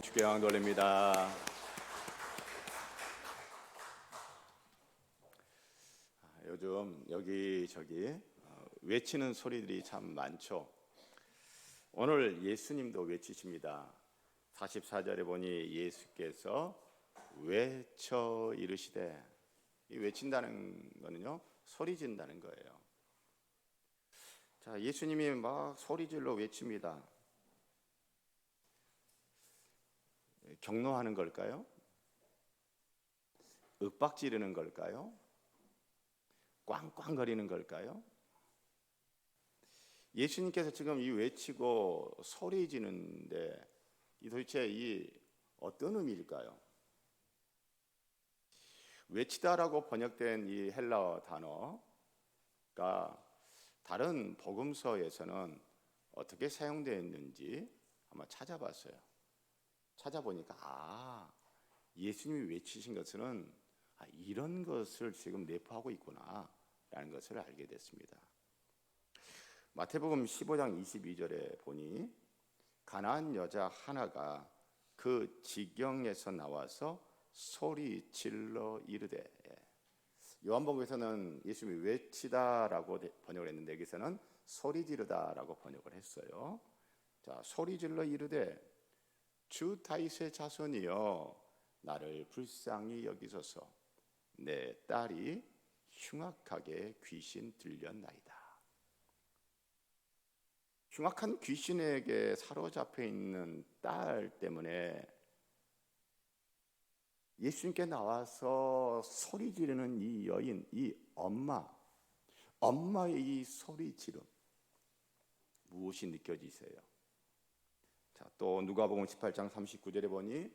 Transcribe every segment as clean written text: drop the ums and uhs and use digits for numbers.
주께 영광 돌립니다. 요즘 여기저기 외치는 소리들이 참 많죠. 오늘 예수님도 외치십니다. 44절에 보니 예수께서 외쳐 이르시되, 이 외친다는 거는요, 소리 진다는 거예요. 자, 예수님이 막 소리질러 외칩니다. 경노하는 걸까요? 윽박 지르는 걸까요? 꽝꽝거리는 걸까요? 예수님께서 지금 이 외치고 소리 지르는데 도대체 이 어떤 의미일까요? 외치다라고 번역된 이 헬라어 단어가 다른 복음서에서는 어떻게 사용되어 있는지 한번 찾아봤어요. 찾아보니까 예수님이 외치신 것은 이런 것을 지금 내포하고 있구나 라는 것을 알게 됐습니다. 마태복음 15장 22절에 보니 가나안 여자 하나가 그 지경에서 나와서 소리 질러 이르되, 요한복음에서는 예수님이 외치다라고 번역을 했는데 여기서는 소리 지르다라고 번역을 했어요. 자, 소리 질러 이르되 주 다윗의 자손이여 나를 불쌍히 여기소서, 내 딸이 흉악하게 귀신 들렸나이다. 흉악한 귀신에게 사로잡혀 있는 딸 때문에 예수님께 나와서 소리 지르는 이 여인, 이 엄마의 이 소리 지름, 무엇이 느껴지세요? 자, 또 누가복음 18장 39절에 보니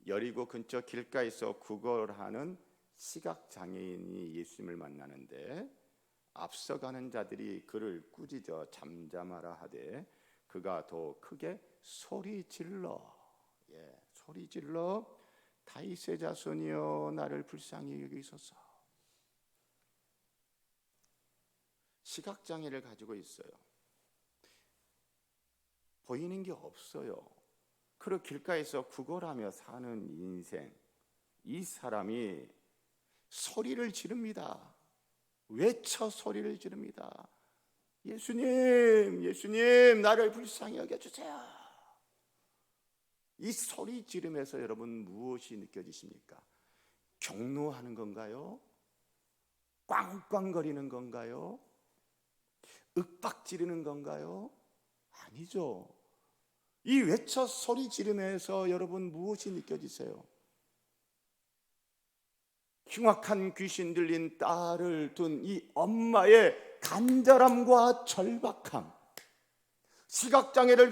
여리고 근처 길가에서 구걸하는 시각장애인이 예수님을 만나는데 앞서가는 자들이 그를 꾸짖어 잠잠하라 하되 그가 더 크게 소리 질러 다윗의 자손이여 나를 불쌍히 여기소서. 시각장애를 가지고 있어요. 보이는 게 없어요. 그리고 길가에서 구걸하며 사는 인생, 이 사람이 소리를 지릅니다. 외쳐 소리를 지릅니다. 예수님, 예수님, 나를 불쌍히 여겨주세요. 이 소리 지름에서 여러분 무엇이 느껴지십니까? 경노하는 건가요? 꽝꽝거리는 건가요? 윽박 지르는 건가요? 아니죠. 이 외쳐 소리 지르면서 여러분 무엇이 느껴지세요? 흉악한 귀신 들린 딸을 둔 이 엄마의 간절함과 절박함, 시각장애를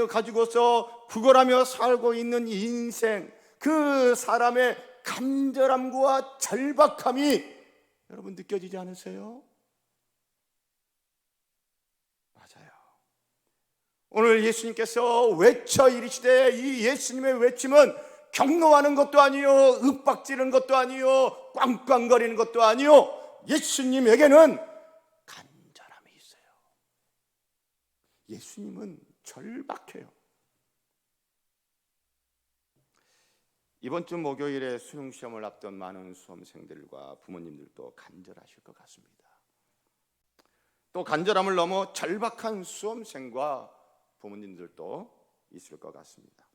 가지고서 구걸하며 살고 있는 인생, 그 사람의 간절함과 절박함이 여러분 느껴지지 않으세요? 맞아요. 오늘 예수님께서 외쳐 이르시되, 이 예수님의 외침은 경노하는 것도 아니요, 윽박지르는 것도 아니요, 꽝꽝거리는 것도 아니요, 예수님에게는 간절함이 있어요. 예수님은 절박해요. 이번 주 목요일에 수능 시험을 앞둔 많은 수험생들과 부모님들도 간절하실 것 같습니다. 또 간절함을 넘어 절박한 수험생과 부모님들도 있을 것 같습니다.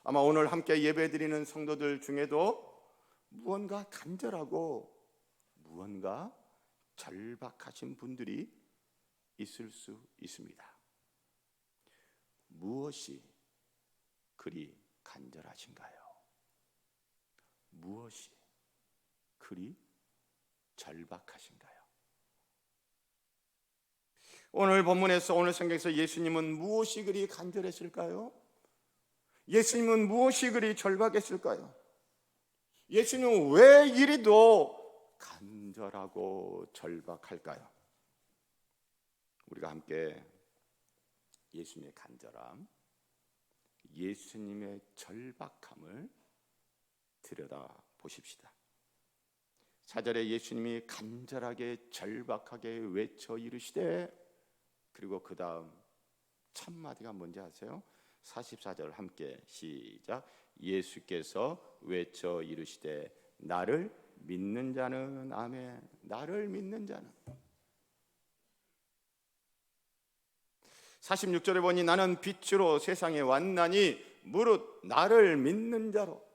아마 오늘 함께 예배드리는 성도들 중에도 무언가 간절하고 무언가 절박하신 분들이 있을 수 있습니다. 무엇이 그리 간절하신가요? 무엇이 그리 절박하신가요? 오늘 본문에서, 오늘 성경에서 예수님은 무엇이 그리 간절했을까요? 예수님은 무엇이 그리 절박했을까요? 예수님은 왜 이리도 간절하고 절박할까요? 우리가 함께 예수님의 간절함, 예수님의 절박함을 들여다 보십시다. 4절에 예수님이 간절하게 절박하게 외쳐 이르시되, 그리고 그 다음 첫 마디가 뭔지 아세요? 44절 함께 시작. 예수께서 외쳐 이르시되 나를 믿는 자는 아멘. 나를 믿는 자는. 46절에 보니 나는 빛으로 세상에 왔나니 무릇 나를 믿는 자로.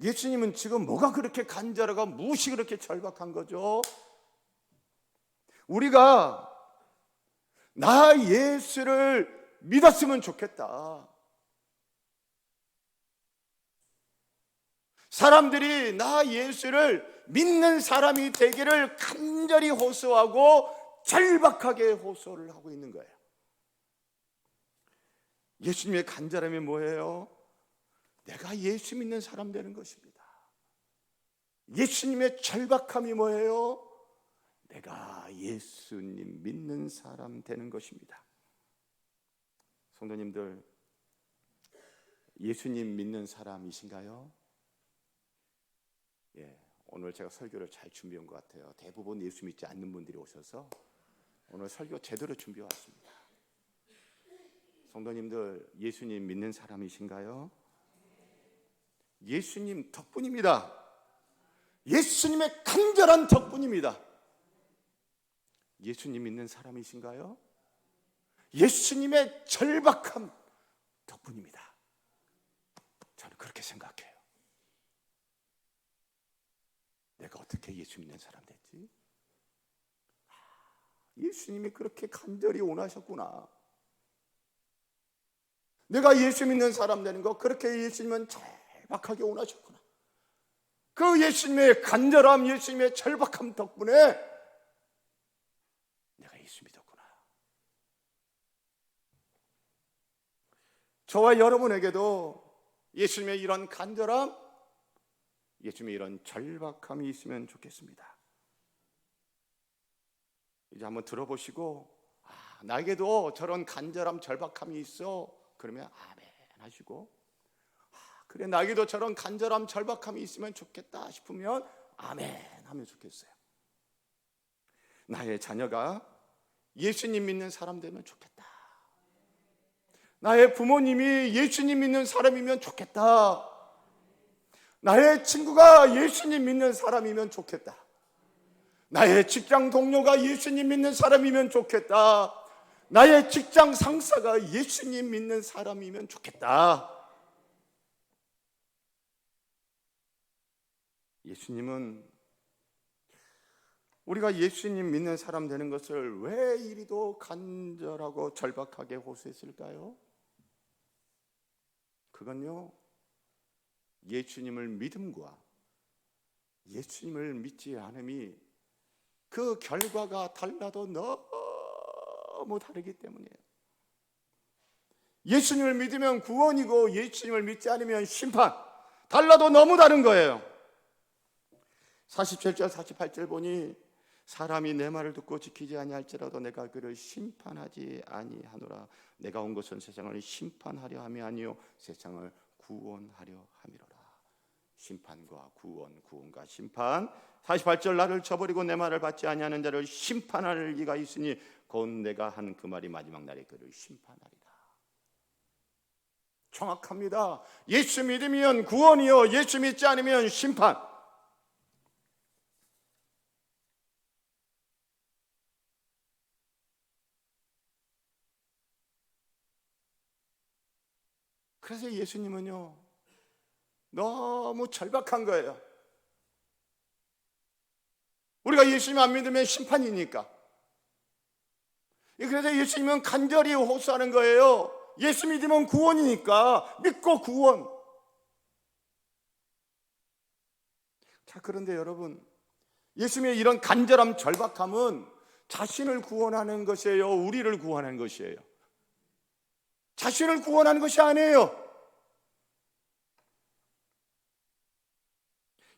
예수님은 지금 뭐가 그렇게 간절하고 무엇이 그렇게 절박한 거죠? 우리가 나 예수를 믿었으면 좋겠다. 사람들이 나 예수를 믿는 사람이 되기를 간절히 호소하고 절박하게 호소를 하고 있는 거예요. 예수님의 간절함이 뭐예요? 내가 예수 믿는 사람 되는 것입니다. 예수님의 절박함이 뭐예요? 내가 예수님 믿는 사람 되는 것입니다. 성도님들, 예수님 믿는 사람이신가요? 오늘 제가 설교를 잘 준비한 것 같아요. 대부분 예수 믿지 않는 분들이 오셔서 오늘 설교 제대로 준비해 왔습니다. 성도님들, 예수님 믿는 사람이신가요? 예수님 덕분입니다. 예수님의 간절한 덕분입니다. 예수님 믿는 사람이신가요? 예수님의 절박함 덕분입니다. 저는 그렇게 생각해요. 내가 어떻게 예수 믿는 사람 됐지? 예수님이 그렇게 간절히 원하셨구나. 내가 예수 믿는 사람 되는 거 그렇게 예수님은 절박하게 원하셨구나. 그 예수님의 간절함, 예수님의 절박함 덕분에 내가 예수 믿었구나. 저와 여러분에게도 예수님의 이런 간절함, 예수님의 이런 절박함이 있으면 좋겠습니다. 이제 한번 들어보시고 나에게도 저런 간절함, 절박함이 있어. 그러면 아멘 하시고, 그래 나에게도 저런 간절함, 절박함이 있으면 좋겠다 싶으면 아멘 하면 좋겠어요. 나의 자녀가 예수님 믿는 사람 되면 좋겠다. 나의 부모님이 예수님 믿는 사람이면 좋겠다. 나의 친구가 예수님 믿는 사람이면 좋겠다. 나의 직장 동료가 예수님 믿는 사람이면 좋겠다. 나의 직장 상사가 예수님 믿는 사람이면 좋겠다. 예수님은 우리가 예수님 믿는 사람 되는 것을 왜 이리도 간절하고 절박하게 호소했을까요? 그건요, 예수님을 믿음과 예수님을 믿지 않음이 그 결과가 달라도 너무 다르기 때문이에요. 예수님을 믿으면 구원이고 예수님을 믿지 않으면 심판, 달라도 너무 다른 거예요. 47절 48절 보니 사람이 내 말을 듣고 지키지 아니할지라도 내가 그를 심판하지 아니하노라. 내가 온 것은 세상을 심판하려 함이 아니요 세상을 구원하려 함이로라. 심판과 구원, 구원과 심판. 48절 나를 저버리고 내 말을 받지 아니하는 자를 심판할 이가 있으니 곧 내가 한 그 말이 마지막 날에 그를 심판하리라. 정확합니다. 예수 믿으면 구원이요, 예수 믿지 않으면 심판. 그래서 예수님은요 너무 절박한 거예요. 우리가 예수님 안 믿으면 심판이니까. 그래서 예수님은 간절히 호소하는 거예요. 예수 믿으면 구원이니까 믿고 구원. 자, 그런데 여러분, 예수님의 이런 간절함, 절박함은 자신을 구원하는 것이에요, 우리를 구원하는 것이에요? 자신을 구원하는 것이 아니에요.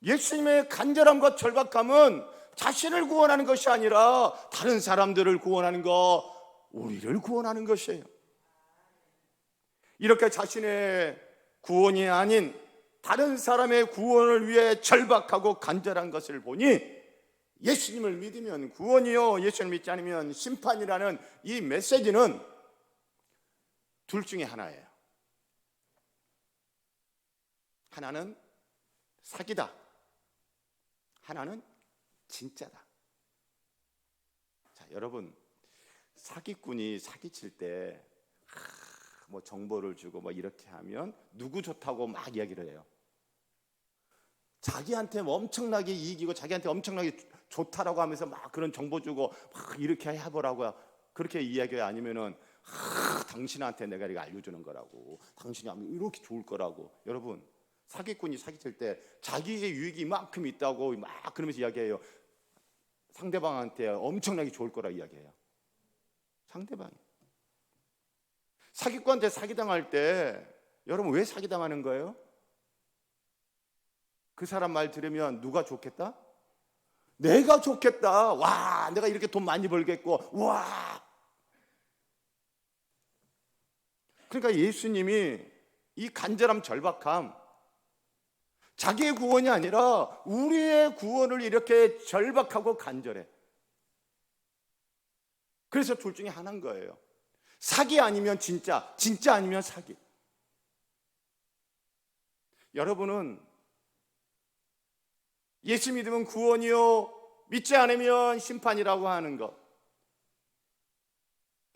예수님의 간절함과 절박함은 자신을 구원하는 것이 아니라 다른 사람들을 구원하는 것, 우리를 구원하는 것이에요. 이렇게 자신의 구원이 아닌 다른 사람의 구원을 위해 절박하고 간절한 것을 보니 예수님을 믿으면 구원이요, 예수님을 믿지 않으면 심판이라는 이 메시지는 둘 중에 하나예요. 하나는 사기다, 하나는 진짜다. 자, 여러분, 사기꾼이 사기칠 때 뭐 정보를 주고 뭐 이렇게 하면 누구 좋다고 막 이야기를 해요. 자기한테 엄청나게 이익이고 자기한테 엄청나게 좋다라고 하면서 막 그런 정보 주고 막 이렇게 해보라고 그렇게 이야기해요. 아니면은 당신한테 내가 이거 알려주는 거라고, 당신이 하면 이렇게 좋을 거라고. 여러분, 사기꾼이 사기칠 때 자기의 유익이 이만큼 있다고 막 그러면서 이야기해요. 상대방한테 엄청나게 좋을 거라 이야기해요. 상대방이 사기꾼한테 사기당할 때 여러분 왜 사기당하는 거예요? 그 사람 말 들으면 누가 좋겠다? 내가 좋겠다. 와, 내가 이렇게 돈 많이 벌겠고, 와. 그러니까 예수님이 이 간절함, 절박함, 자기의 구원이 아니라 우리의 구원을 이렇게 절박하고 간절해. 그래서 둘 중에 하나인 거예요. 사기 아니면 진짜, 진짜 아니면 사기. 여러분은 예수 믿으면 구원이요, 믿지 않으면 심판이라고 하는 것.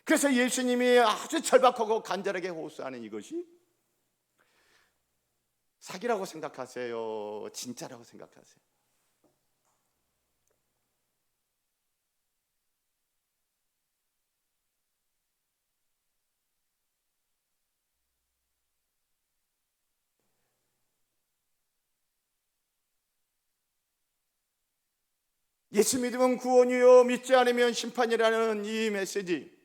그래서 예수님이 아주 절박하고 간절하게 호소하는 이것이 사기라고 생각하세요? 진짜라고 생각하세요? 예수 믿으면 구원이요, 믿지 않으면 심판이라는 이 메시지,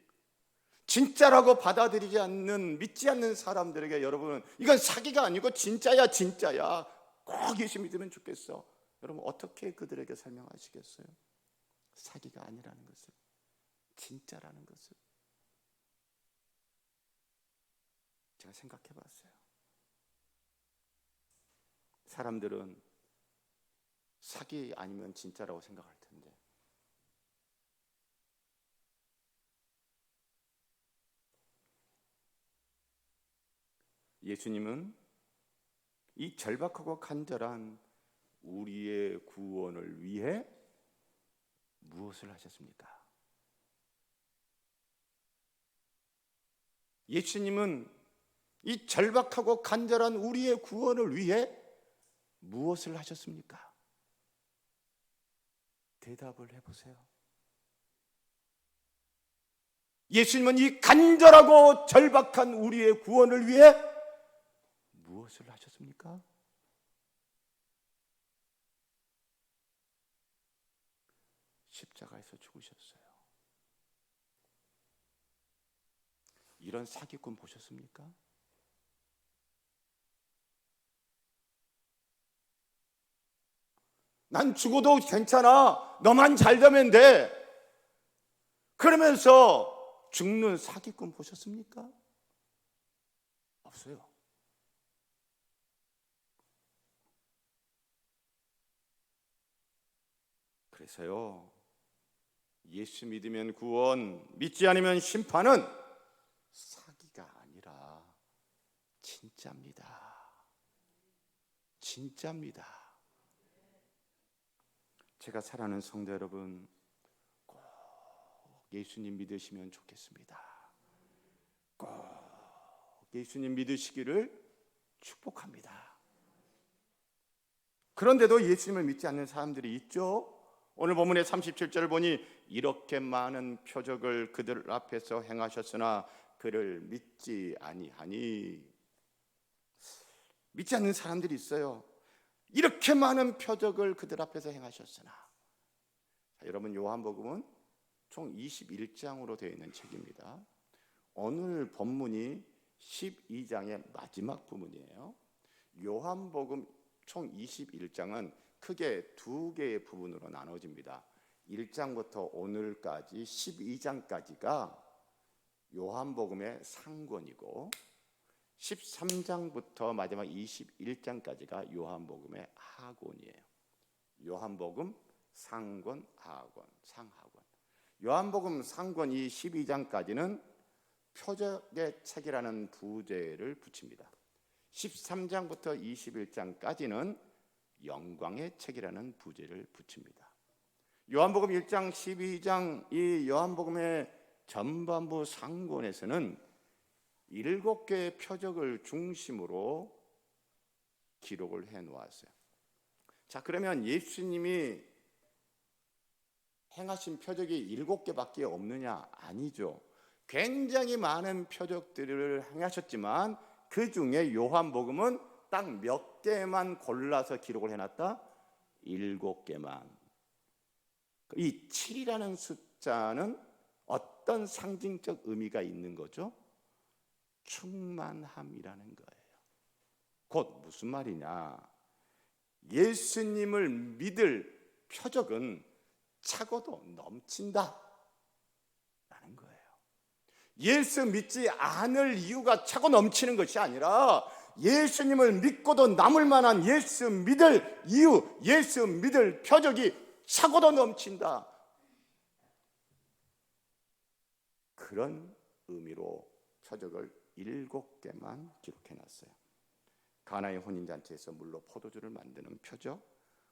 진짜라고 받아들이지 않는, 믿지 않는 사람들에게 여러분, 이건 사기가 아니고 진짜야, 진짜야, 꼭 예수 믿으면 좋겠어. 여러분, 어떻게 그들에게 설명하시겠어요? 사기가 아니라는 것을, 진짜라는 것을. 제가 생각해 봤어요. 사람들은 사기 아니면 진짜라고 생각할 텐데, 예수님은 이 절박하고 간절한 우리의 구원을 위해 무엇을 하셨습니까? 예수님은 이 절박하고 간절한 우리의 구원을 위해 무엇을 하셨습니까? 대답을 해보세요. 예수님은 이 간절하고 절박한 우리의 구원을 위해 무엇을 하셨습니까? 십자가에서 죽으셨어요. 이런 사기꾼 보셨습니까? 난 죽어도 괜찮아, 너만 잘 되면 돼, 그러면서 죽는 사기꾼 보셨습니까? 없어요. 그래서요, 예수 믿으면 구원, 믿지 않으면 심판은 사기가 아니라 진짜입니다. 진짜입니다. 제가 사랑하는 성도 여러분, 꼭 예수님 믿으시면 좋겠습니다. 꼭 예수님 믿으시기를 축복합니다. 그런데도 예수님을 믿지 않는 사람들이 있죠. 오늘 본문의 37절을 보니 이렇게 많은 표적을 그들 앞에서 행하셨으나 그를 믿지 아니하니. 믿지 않는 사람들이 있어요. 이렇게 많은 표적을 그들 앞에서 행하셨으나. 자, 여러분, 요한복음은 총 21장으로 되어 있는 책입니다. 오늘 본문이 12장의 마지막 부분이에요. 요한복음 총 21장은 크게 두 개의 부분으로 나눠집니다. 1장부터 오늘까지 12장까지가 요한복음의 상권이고 13장부터 마지막 21장까지가 요한복음의 하권이에요. 요한복음 상권, 하권, 상하권. 요한복음 상권 이 12장까지는 표적의 책이라는 부제를 붙입니다. 13장부터 21장까지는 영광의 책이라는 부제를 붙입니다. 요한복음 1장, 12장 이 요한복음의 전반부 상권에서는 7개의 표적을 중심으로 기록을 해 놓았어요. 자, 그러면 예수님이 행하신 표적이 7개밖에 없느냐? 아니죠. 굉장히 많은 표적들을 행하셨지만 그 중에 요한복음은 딱 몇 개만 골라서 기록을 해놨다? 7개만. 이 7이라는 숫자는 어떤 상징적 의미가 있는 거죠? 충만함이라는 거예요. 곧 무슨 말이냐? 예수님을 믿을 표적은 차고도 넘친다 라는 거예요. 예수 믿지 않을 이유가 차고 넘치는 것이 아니라 예수님을 믿고도 남을 만한 예수 믿을 이유, 예수 믿을 표적이 차고도 넘친다. 그런 의미로 표적을 7개만 기록해놨어요. 가나의 혼인잔치에서 물로 포도주를 만드는 표적,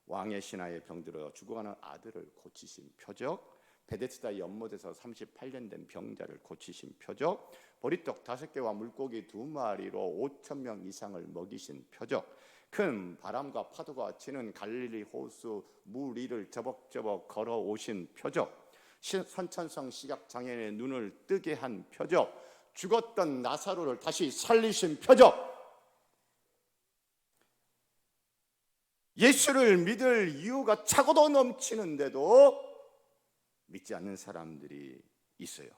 왕의 신하의 병들어 죽어가는 아들을 고치신 표적, 베데스다 연못에서 38년 된 병자를 고치신 표적, 보리떡 5개와 물고기 2마리로 5,000명 이상을 먹이신 표적, 큰 바람과 파도가 치는 갈릴리 호수 물 위를 저벅저벅 걸어오신 표적, 선천성 시각장애인의 눈을 뜨게 한 표적, 죽었던 나사로를 다시 살리신 표적. 예수를 믿을 이유가 차고도 넘치는데도 믿지 않는 사람들이 있어요.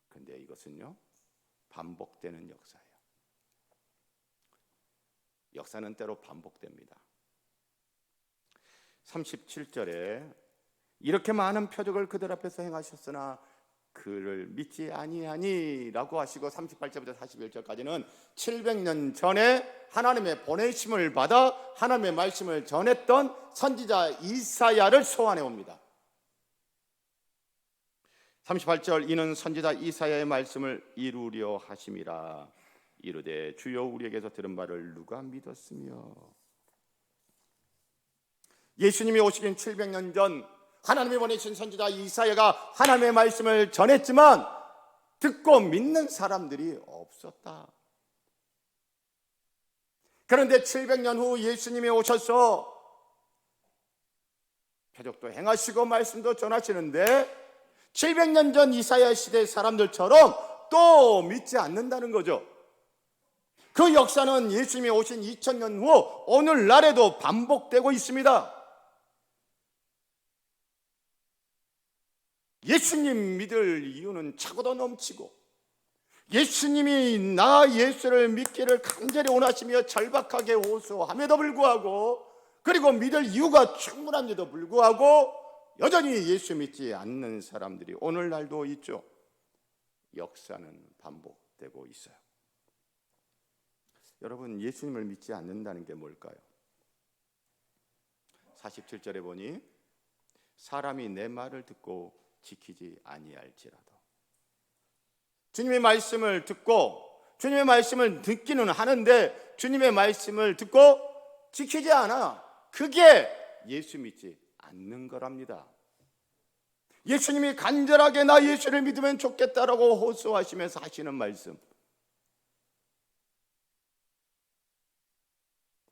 그런데 이것은요, 반복되는 역사예요. 역사는 때로 반복됩니다. 37절에 이렇게 많은 표적을 그들 앞에서 행하셨으나 그를 믿지 아니하니 라고 하시고 38절부터 41절까지는 700년 전에 하나님의 보내심을 받아 하나님의 말씀을 전했던 선지자 이사야를 소환해 옵니다. 38절, 이는 선지자 이사야의 말씀을 이루려 하심이라. 이르되 주여 우리에게서 들은 바를 누가 믿었으며. 예수님이 오시긴 700년 전 하나님이 보내신 선지자 이사야가 하나님의 말씀을 전했지만 듣고 믿는 사람들이 없었다. 그런데 700년 후 예수님이 오셔서 표적도 행하시고 말씀도 전하시는데 700년 전 이사야 시대 사람들처럼 또 믿지 않는다는 거죠. 그 역사는 예수님이 오신 2000년 후 오늘날에도 반복되고 있습니다. 예수님 믿을 이유는 차고도 넘치고 예수님이 나 예수를 믿기를 간절히 원하시며 절박하게 호소함에도 불구하고 그리고 믿을 이유가 충분한데도 불구하고 여전히 예수 믿지 않는 사람들이 오늘날도 있죠. 역사는 반복되고 있어요. 여러분, 예수님을 믿지 않는다는 게 뭘까요? 47절에 보니 사람이 내 말을 듣고 지키지 아니할지라도. 주님의 말씀을 듣고 주님의 말씀을 듣기는 하는데 주님의 말씀을 듣고 지키지 않아. 그게 예수 믿지 않는 거랍니다. 예수님이 간절하게 나 예수를 믿으면 좋겠다라고 호소하시면서 하시는 말씀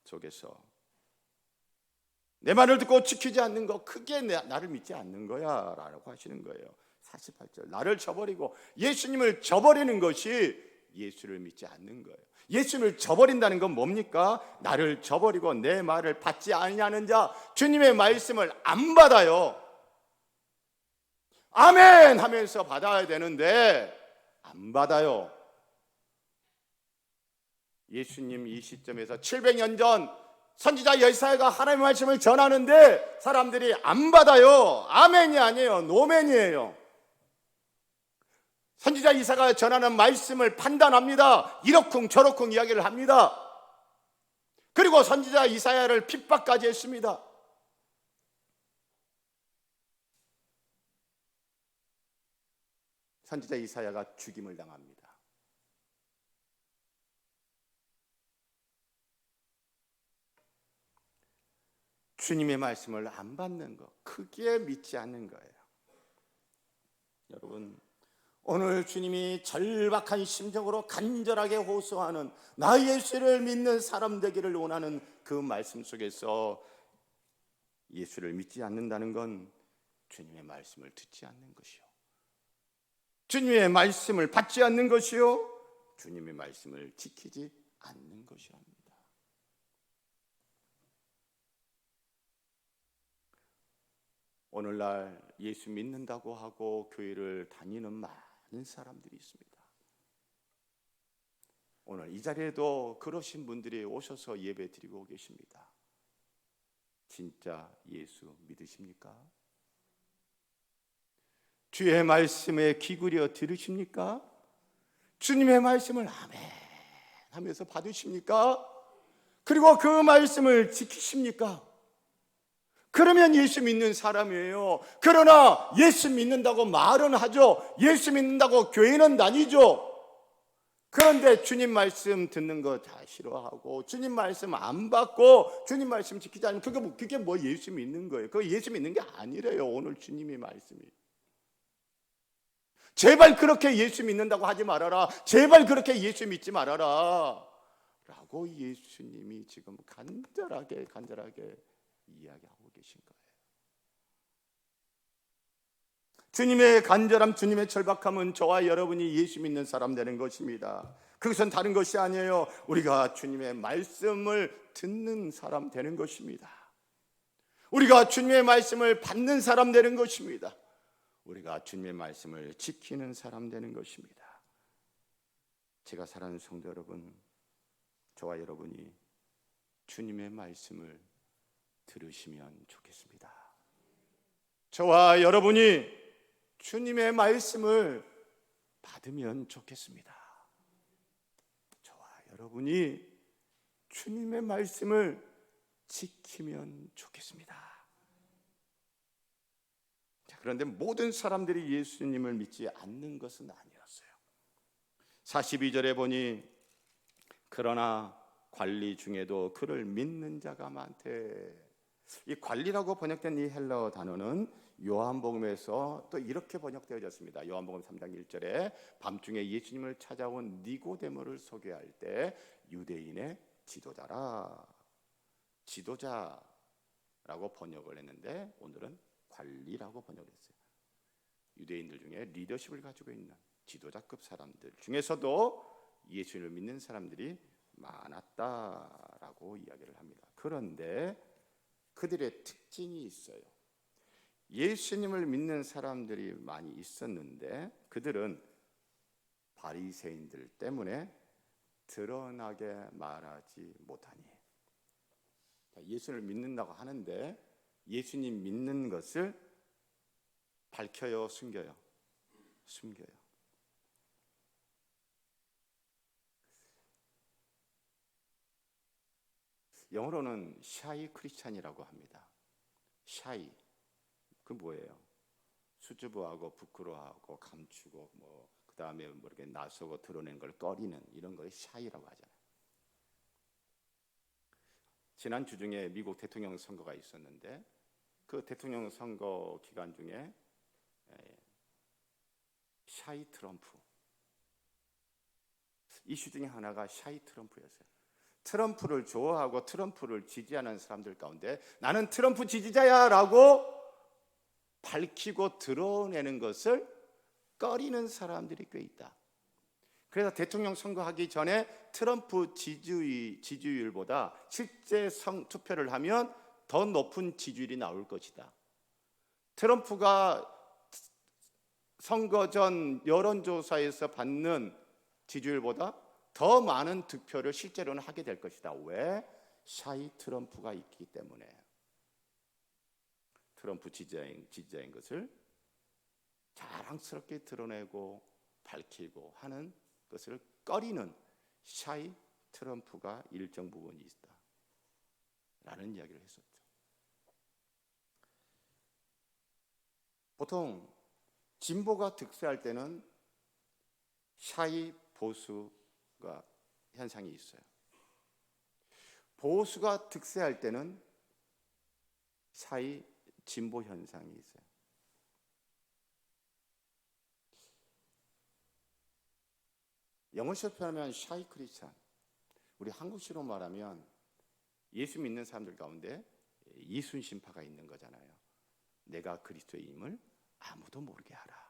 속에서 내 말을 듣고 지키지 않는 거, 그게 나를 믿지 않는 거야 라고 하시는 거예요. 48절, 나를 저버리고 예수님을 저버리는 것이 예수를 믿지 않는 거예요. 예수님을 저버린다는 건 뭡니까? 나를 저버리고 내 말을 받지 아니하는 자, 주님의 말씀을 안 받아요. 아멘 하면서 받아야 되는데 안 받아요. 예수님 이 시점에서 700년 전 선지자 이사야가 하나님의 말씀을 전하는데 사람들이 안 받아요. 아멘이 아니에요. 노멘이에요. 선지자 이사야가 전하는 말씀을 판단합니다. 이러쿵 저러쿵 이야기를 합니다. 그리고 선지자 이사야를 핍박까지 했습니다. 선지자 이사야가 죽임을 당합니다. 주님의 말씀을 안 받는 것, 크게 믿지 않는 거예요. 여러분, 오늘 주님이 절박한 심정으로 간절하게 호소하는 나 예수를 믿는 사람 되기를 원하는 그 말씀 속에서 예수를 믿지 않는다는 건 주님의 말씀을 듣지 않는 것이요, 주님의 말씀을 받지 않는 것이요, 주님의 말씀을 지키지 않는 것이랍니다. 오늘날 예수 믿는다고 하고 교회를 다니는 많은 사람들이 있습니다. 오늘 이 자리에도 그러신 분들이 오셔서 예배 드리고 계십니다. 진짜 예수 믿으십니까? 주의 말씀에 귀 기울여 들으십니까? 주님의 말씀을 아멘 하면서 받으십니까? 그리고 그 말씀을 지키십니까? 그러면 예수 믿는 사람이에요. 그러나 예수 믿는다고 말은 하죠. 예수 믿는다고 교회는 다니죠. 그런데 주님 말씀 듣는 거 다 싫어하고 주님 말씀 안 받고 주님 말씀 지키지 않으면 그게 뭐 예수 믿는 거예요. 그거 예수 믿는 게 아니래요. 오늘 주님의 말씀이. 제발 그렇게 예수 믿는다고 하지 말아라. 제발 그렇게 예수 믿지 말아라 라고 예수님이 지금 간절하게 이야기하고 계신 거예요. 주님의 간절함, 주님의 절박함은 저와 여러분이 예수 믿는 사람 되는 것입니다. 그것은 다른 것이 아니에요. 우리가 주님의 말씀을 듣는 사람 되는 것입니다. 우리가 주님의 말씀을 받는 사람 되는 것입니다. 우리가 주님의 말씀을 지키는 사람 되는 것입니다. 제가 사랑하는 성도 여러분, 저와 여러분이 주님의 말씀을 들으시면 좋겠습니다. 저와 여러분이 주님의 말씀을 받으면 좋겠습니다. 저와 여러분이 주님의 말씀을 지키면 좋겠습니다. 자, 그런데 모든 사람들이 예수님을 믿지 않는 것은 아니었어요. 42절에 보니 그러나 관리 중에도 그를 믿는 자가 많대. 이 관리라고 번역된 이 헬라어 단어는 요한복음에서 또 이렇게 번역되어졌습니다. 요한복음 3장 1절에 밤중에 예수님을 찾아온 니고데모를 소개할 때 유대인의 지도자라고 번역을 했는데 오늘은 관리라고 번역을 했어요. 유대인들 중에 리더십을 가지고 있는 지도자급 사람들 중에서도 예수님을 믿는 사람들이 많았다라고 이야기를 합니다. 그런데 그들의 특징이 있어요. 예수님을 믿는 사람들이 많이 있었는데 그들은 바리새인들 때문에 드러나게 말하지 못하니. 예수를 믿는다고 하는데 예수님 믿는 것을 밝혀요, 숨겨요? 숨겨요. 영어로는 샤이 크리스찬이라고 합니다. 샤이, 그 뭐예요? 수줍어하고 부끄러워하고 감추고 그 다음에 이렇게 나서고 드러낸 걸 꺼리는 이런 걸 샤이라고 하잖아요. 지난 주 중에 미국 대통령 선거가 있었는데 그 대통령 선거 기간 중에 샤이 트럼프 이슈 중에 하나가 샤이 트럼프였어요. 트럼프를 좋아하고 트럼프를 지지하는 사람들 가운데 나는 트럼프 지지자야 라고 밝히고 드러내는 것을 꺼리는 사람들이 꽤 있다. 그래서 대통령 선거하기 전에 트럼프 지지율보다 실제 투표를 하면 더 높은 지지율이 나올 것이다. 트럼프가 선거 전 여론조사에서 받는 지지율보다 더 많은 득표를 실제로는 하게 될 것이다. 왜? 샤이 트럼프가 있기 때문에. 트럼프 지지자인 것을 자랑스럽게 드러내고 밝히고 하는 것을 꺼리는 샤이 트럼프가 일정 부분이 있다 라는 이야기를 했었죠. 보통 진보가 득세할 때는 샤이 보수가 현상이 있어요. 보수가 득세할 때는 샤이 진보 현상이 있어요. 영어식으로 표현하면 샤이 크리스찬, 우리 한국식으로 말하면 예수 믿는 사람들 가운데 이순신파가 있는 거잖아요. 내가 그리스도임을 아무도 모르게 하라.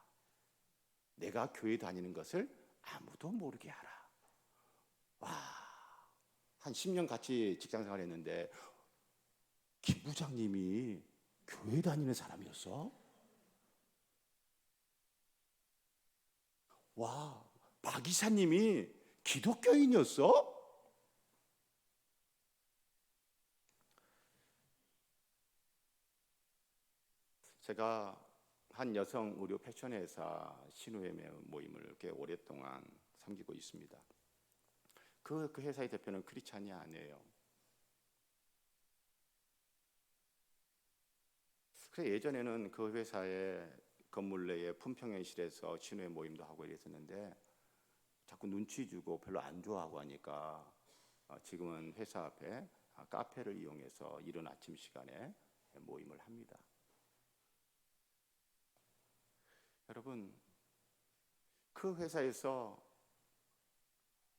내가 교회 다니는 것을 아무도 모르게 하라. 와, 한 10년 같이 직장생활 했는데 김 부장님이 교회 다니는 사람이었어? 와, 박 이사님이 기독교인이었어? 제가 한 여성 의료 패션 회사 신우회 모임을 꽤 오랫동안 섬기고 있습니다. 그 회사의 대표는 크리스찬이 아니에요. 그래서 예전에는 그 회사의 건물 내에 품평회실에서 신우회 모임도 하고 이랬었는데 자꾸 눈치 주고 별로 안 좋아하고 하니까 지금은 회사 앞에 카페를 이용해서 이른 아침 시간에 모임을 합니다. 여러분, 그 회사에서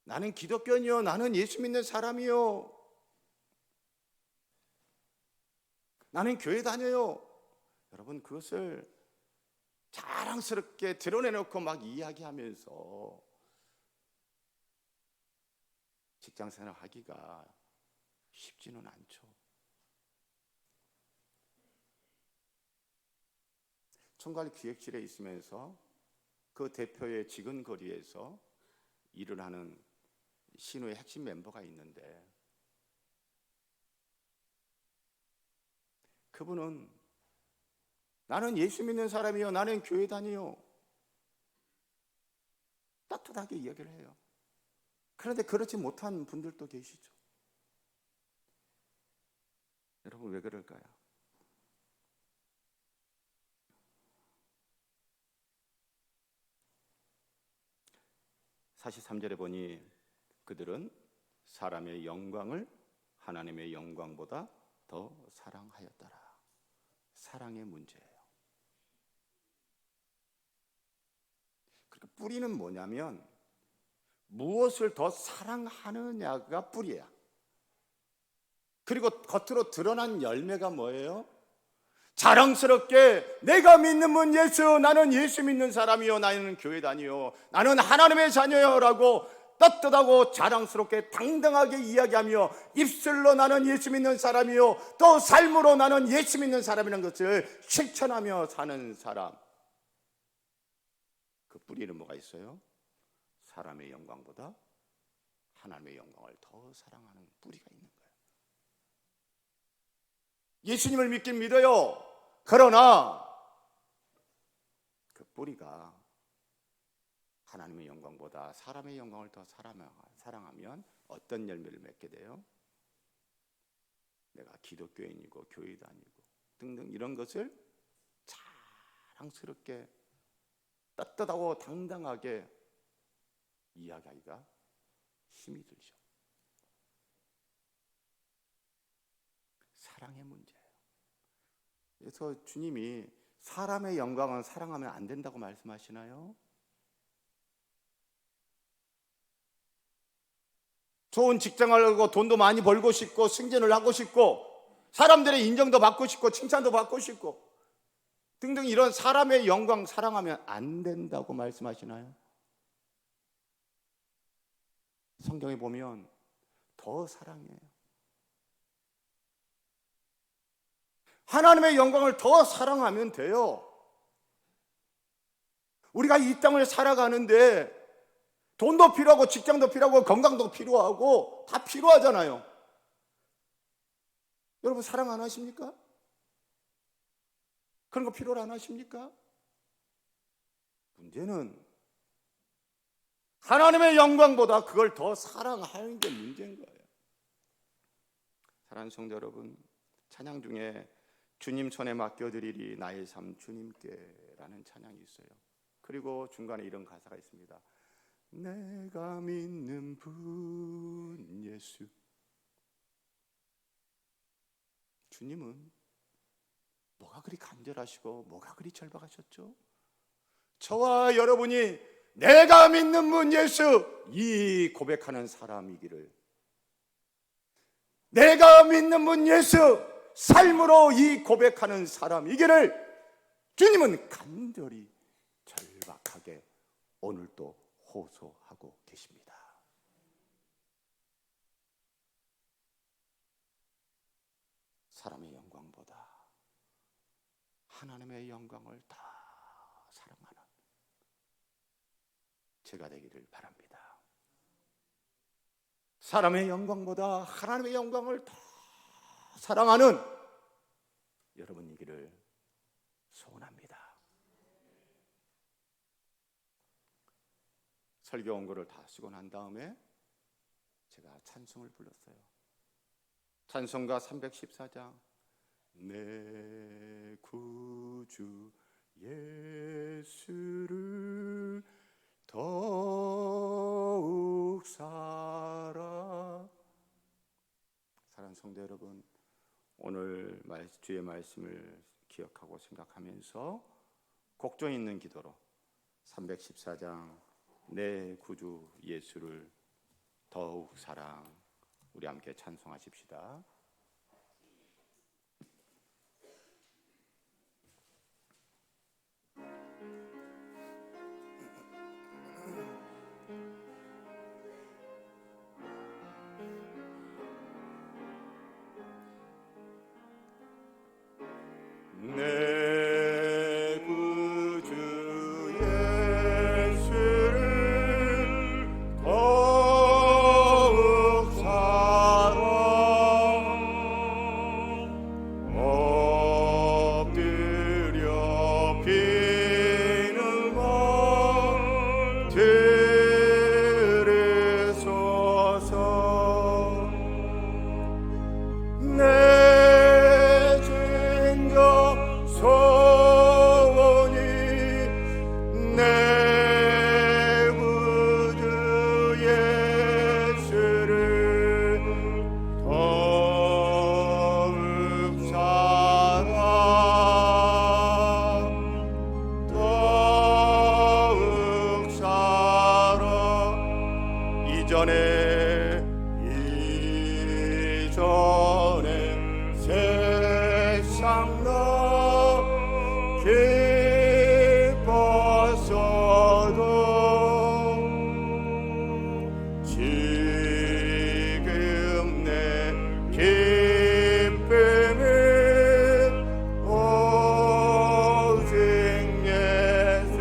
나는 기독교인이요, 나는 예수 믿는 사람이요, 나는 교회 다녀요. 여러분, 그것을 자랑스럽게 드러내놓고 막 이야기하면서 직장생활 하기가 쉽지는 않죠. 총괄 기획실에 있으면서 그 대표의 지근거리에서 일을 하는 신우의 핵심 멤버가 있는데 그분은 나는 예수 믿는 사람이요, 나는 교회 다녀요, 따뜻하게 이야기를 해요. 그런데 그렇지 못한 분들도 계시죠. 여러분, 왜 그럴까요? 43절에 보니 그들은 사람의 영광을 하나님의 영광보다 더 사랑하였더라. 사랑의 문제예요. 그러니까 뿌리는 뭐냐면 무엇을 더 사랑하느냐가 뿌리야. 그리고 겉으로 드러난 열매가 뭐예요? 자랑스럽게 내가 믿는 분 예수, 나는 예수 믿는 사람이요, 나는 교회 다니요, 나는 하나님의 자녀요 라고 떳떳하고 자랑스럽게 당당하게 이야기하며 입술로 나는 예수 믿는 사람이요, 또 삶으로 나는 예수 믿는 사람이라는 것을 실천하며 사는 사람, 그 뿌리는 뭐가 있어요? 사람의 영광보다 하나님의 영광을 더 사랑하는 뿌리가 있는 거예요. 예수님을 믿긴 믿어요. 그러나 그 뿌리가 하나님의 영광보다 사람의 영광을 더 사랑하면 어떤 열매를 맺게 돼요? 내가 기독교인이고 교회 다니고 등등 이런 것을 자랑스럽게 떳떳하고 당당하게 이야기하기가 힘이 들죠. 사랑의 문제예요. 그래서 주님이 사람의 영광은 사랑하면 안 된다고 말씀하시나요? 좋은 직장을 하고 돈도 많이 벌고 싶고 승진을 하고 싶고 사람들의 인정도 받고 싶고 칭찬도 받고 싶고 등등 이런 사람의 영광 사랑하면 안 된다고 말씀하시나요? 성경에 보면 더 사랑해요. 하나님의 영광을 더 사랑하면 돼요. 우리가 이 땅을 살아가는데 돈도 필요하고 직장도 필요하고 건강도 필요하고 다 필요하잖아요. 여러분 사랑 안 하십니까? 그런 거 필요로 안 하십니까? 문제는 하나님의 영광보다 그걸 더 사랑하는 게 문제인 거예요. 사랑하는 성도 여러분, 찬양 중에 주님 손에 맡겨드리리 나의 삶 주님께 라는 찬양이 있어요. 그리고 중간에 이런 가사가 있습니다. 내가 믿는 분 예수. 주님은 뭐가 그리 간절하시고 뭐가 그리 절박하셨죠? 저와 여러분이 내가 믿는 분 예수, 이 고백하는 사람이기를, 내가 믿는 분 예수, 삶으로 이 고백하는 사람이기를 주님은 간절히 절박하게 오늘도 호소하고 계십니다. 사람의 영광보다 하나님의 영광을 다 사랑하는 제가 되기를 바랍니다. 사람의 영광보다 하나님의 영광을 더 사랑하는 여러분이기를 소원합니다. 설교 원고를 다 쓰고 난 다음에 제가 찬송을 불렀어요. 찬송가 314장, 내 구주 예수를 더욱 사랑. 사랑하는 성도 여러분, 오늘 주의 말씀을 기억하고 생각하면서 곡조 있는 기도로 314장 내 구주 예수를 더욱 사랑, 우리 함께 찬송하십시다. 내 구주 예수를 더욱 사랑, 엎드려 비는 말 들으소서. 소원이 내 구주 예수를 더욱 사랑, 더욱 사랑. 이전에 세상 나 기뻤어도 지금 내 기쁨이 오직 예수.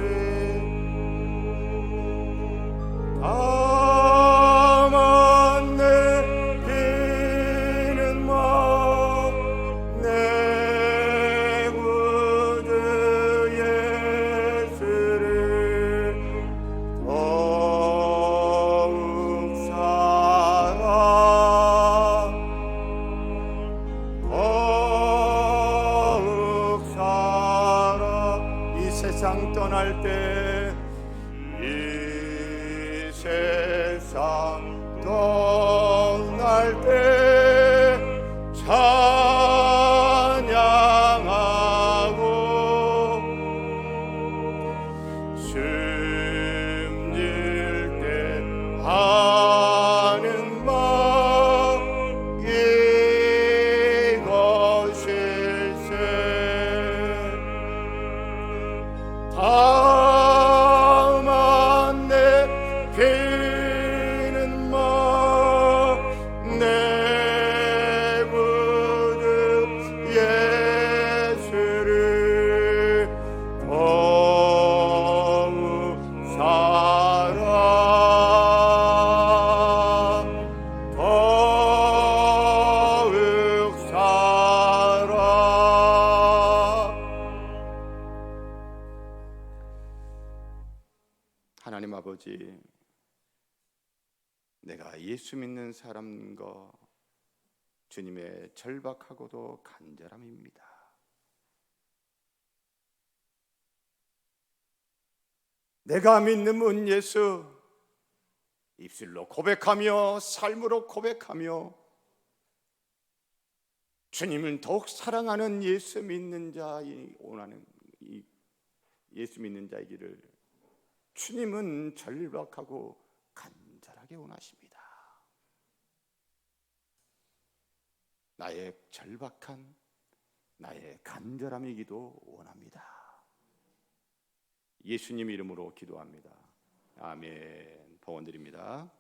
다만 내 비는 마, 내 구주 예수를 더욱 사랑, 더욱 사랑. 이 세상 떠날 때, 이 세상 떠날 때 찬양하고 숨질 때 하는 말 이것일세. 다만 내 비는 마, 내 구주 예수를 더욱 사랑, 더욱 사랑. 하나님 아버지, 내가 예수 믿는 사람과 주님의 절박하고도 간절함입니다. 내가 믿는 분 예수, 입술로 고백하며 삶으로 고백하며 주님을 더욱 사랑하는 예수 믿는 자이 원하는 이 예수 믿는 자이기를 주님은 절박하고 간절하게 원하십니다. 나의 절박한 나의 간절함이기도 원합니다. 예수님 이름으로 기도합니다. 아멘. 봉헌 드립니다.